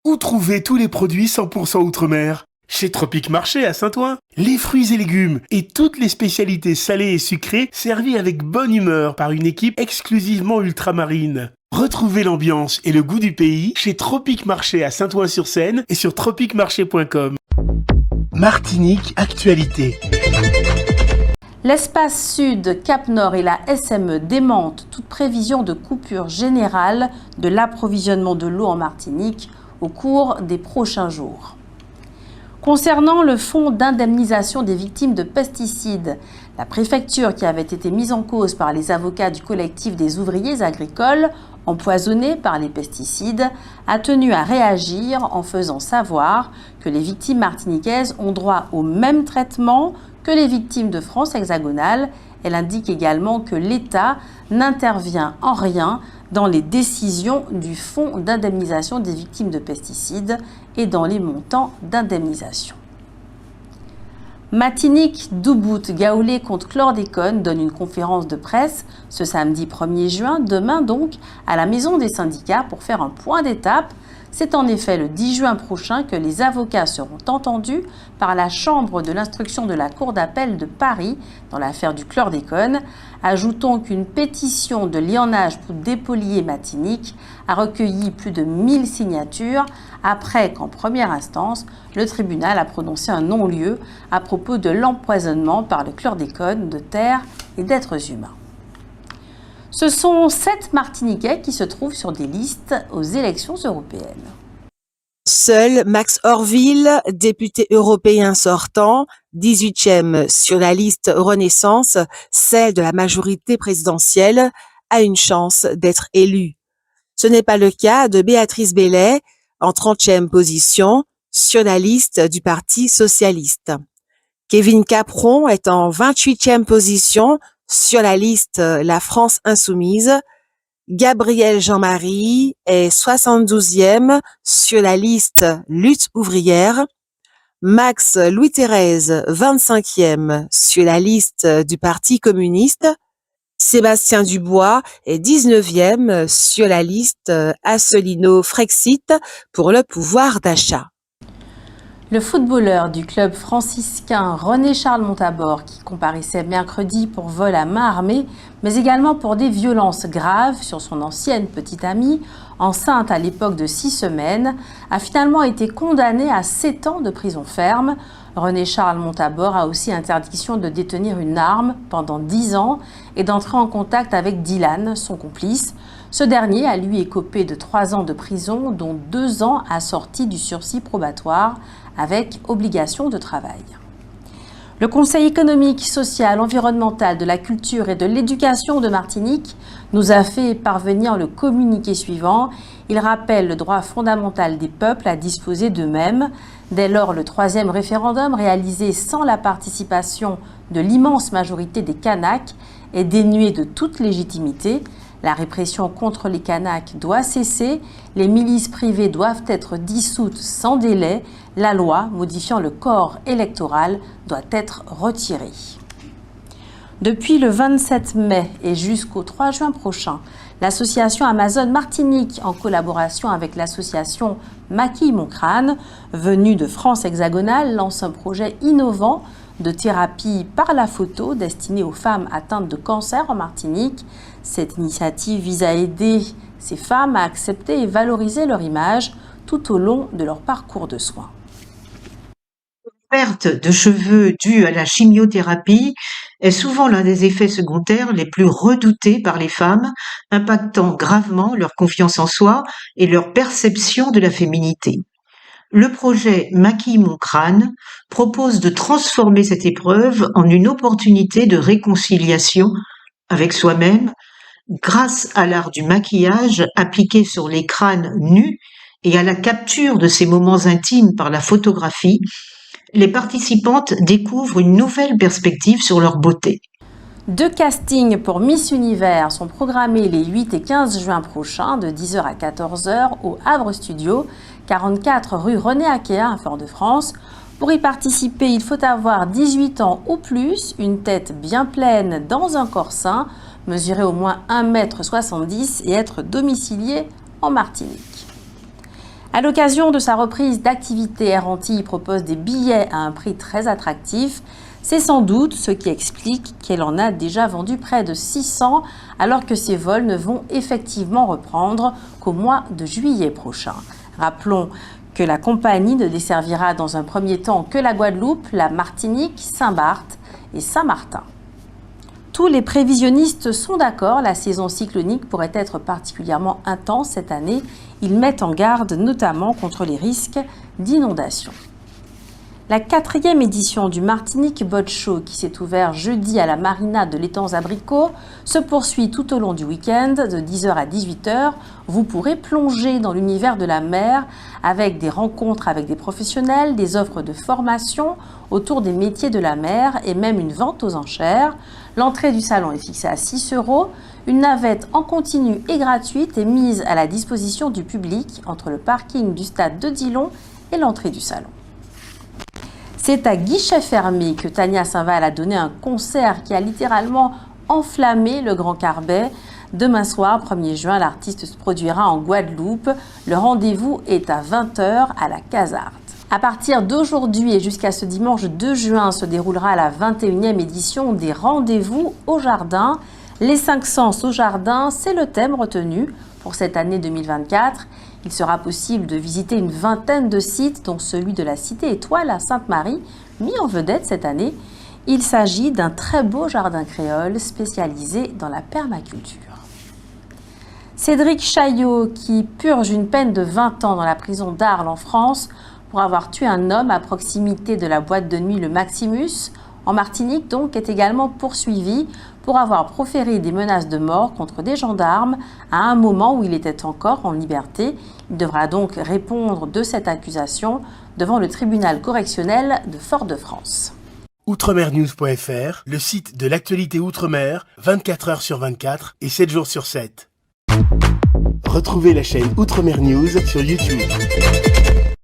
Où trouver tous les produits 100% Outre-mer? Chez Tropic Marché à Saint-Ouen. Les fruits et légumes et toutes les spécialités salées et sucrées servies avec bonne humeur par une équipe exclusivement ultramarine. Retrouvez l'ambiance et le goût du pays chez Tropic Marché à Saint-Ouen-sur-Seine et sur tropicmarché.com. Martinique Actualité. L'espace sud, Cap Nord et la SME démentent toute prévision de coupure générale de l'approvisionnement de l'eau en Martinique au cours des prochains jours. Concernant le fonds d'indemnisation des victimes de pesticides, la préfecture, qui avait été mise en cause par les avocats du collectif des ouvriers agricoles empoisonnés par les pesticides, a tenu à réagir en faisant savoir que les victimes martiniquaises ont droit au même traitement que les victimes de France hexagonale. Elle indique également que l'État n'intervient en rien dans les décisions du fonds d'indemnisation des victimes de pesticides et dans les montants d'indemnisation. Matinique, Doubout, Gaoulé contre chlordécone donne une conférence de presse ce samedi 1er juin, demain donc, à la Maison des syndicats pour faire un point d'étape. C'est en effet le 10 juin prochain que les avocats seront entendus par la Chambre de l'instruction de la Cour d'appel de Paris dans l'affaire du chlordécone. Ajoutons qu'une pétition de liennage pour dépolluer Matinique a recueilli plus de 1000 signatures après qu'en première instance, le tribunal a prononcé un non-lieu à propos de l'empoisonnement par le chlordécone de terre et d'êtres humains. Ce sont 7 Martiniquais qui se trouvent sur des listes aux élections européennes. Seul Max Orville, député européen sortant, 18e sur la liste Renaissance, celle de la majorité présidentielle, a une chance d'être élu. Ce n'est pas le cas de Béatrice Bellet, en 30e position, sur la liste du Parti socialiste. Kevin Capron est en 28e position sur la liste La France insoumise. Gabriel Jean-Marie est 72e sur la liste Lutte ouvrière. Max Louis-Thérèse, 25e sur la liste du Parti communiste. Sébastien Dubois est 19e sur la liste Asselineau-Frexit pour le pouvoir d'achat. Le footballeur du club franciscain René-Charles Montabor, qui comparaissait mercredi pour vol à main armée, mais également pour des violences graves sur son ancienne petite amie, enceinte à l'époque de 6 semaines, a finalement été condamné à 7 ans de prison ferme. René-Charles Montabor a aussi interdiction de détenir une arme pendant 10 ans et d'entrer en contact avec Dylan, son complice. Ce dernier a lui écopé de 3 ans de prison, dont 2 ans assortis du sursis probatoire avec obligation de travail. Le Conseil économique, social, environnemental, de la culture et de l'éducation de Martinique nous a fait parvenir le communiqué suivant. Il rappelle le droit fondamental des peuples à disposer d'eux-mêmes. Dès lors, le 3e référendum, réalisé sans la participation de l'immense majorité des Kanaks, est dénué de toute légitimité. La répression contre les Kanaks doit cesser, les milices privées doivent être dissoutes sans délai, la loi modifiant le corps électoral doit être retirée. Depuis le 27 mai et jusqu'au 3 juin prochain, l'association Amazon Martinique, en collaboration avec l'association Maquille mon crâne, venue de France hexagonale, lance un projet innovant de thérapie par la photo destinée aux femmes atteintes de cancer en Martinique. Cette initiative vise à aider ces femmes à accepter et valoriser leur image tout au long de leur parcours de soins. La perte de cheveux due à la chimiothérapie est souvent l'un des effets secondaires les plus redoutés par les femmes, impactant gravement leur confiance en soi et leur perception de la féminité. Le projet Maquille mon crâne propose de transformer cette épreuve en une opportunité de réconciliation avec soi-même grâce à l'art du maquillage appliqué sur les crânes nus et à la capture de ces moments intimes par la photographie. Les participantes découvrent une nouvelle perspective sur leur beauté. 2 castings pour Miss Univers sont programmés les 8 et 15 juin prochains de 10h à 14h au Havre Studio, 44 rue René Akea à Fort-de-France. Pour y participer, il faut avoir 18 ans ou plus, une tête bien pleine dans un corps sain, mesurer au moins 1,70 m et être domicilié en Martinique. À l'occasion de sa reprise d'activité, Air Antilles propose des billets à un prix très attractif. C'est sans doute ce qui explique qu'elle en a déjà vendu près de 600 alors que ses vols ne vont effectivement reprendre qu'au mois de juillet prochain. Rappelons que la compagnie ne desservira dans un premier temps que la Guadeloupe, la Martinique, Saint-Barth et Saint-Martin. Tous les prévisionnistes sont d'accord, la saison cyclonique pourrait être particulièrement intense cette année. Ils mettent en garde notamment contre les risques d'inondation. La 4e édition du Martinique Boat Show, qui s'est ouvert jeudi à la marina de l'étang Abricots, se poursuit tout au long du week-end de 10h à 18h. Vous pourrez plonger dans l'univers de la mer avec des rencontres avec des professionnels, des offres de formation autour des métiers de la mer et même une vente aux enchères. L'entrée du salon est fixée à 6 €. Une navette en continu et gratuite est mise à la disposition du public entre le parking du stade de Dillon et l'entrée du salon. C'est à guichet fermé que Tania Saint-Val a donné un concert qui a littéralement enflammé le Grand Carbet. Demain soir, 1er juin, l'artiste se produira en Guadeloupe. Le rendez-vous est à 20h à la Casarte. À partir d'aujourd'hui et jusqu'à ce dimanche 2 juin se déroulera la 21e édition des Rendez-vous au Jardin. Les 5 sens au jardin, c'est le thème retenu pour cette année 2024. Il sera possible de visiter une vingtaine de sites, dont celui de la Cité Étoile à Sainte-Marie, mis en vedette cette année. Il s'agit d'un très beau jardin créole spécialisé dans la permaculture. Cédric Chaillot, qui purge une peine de 20 ans dans la prison d'Arles en France pour avoir tué un homme à proximité de la boîte de nuit Le Maximus, en Martinique donc, est également poursuivi pour avoir proféré des menaces de mort contre des gendarmes à un moment où il était encore en liberté. Il devra donc répondre de cette accusation devant le tribunal correctionnel de Fort-de-France. Outremernews.fr, le site de l'actualité outre-mer, 24 h sur 24 et 7 jours sur 7. Retrouvez la chaîne Outremer News sur YouTube.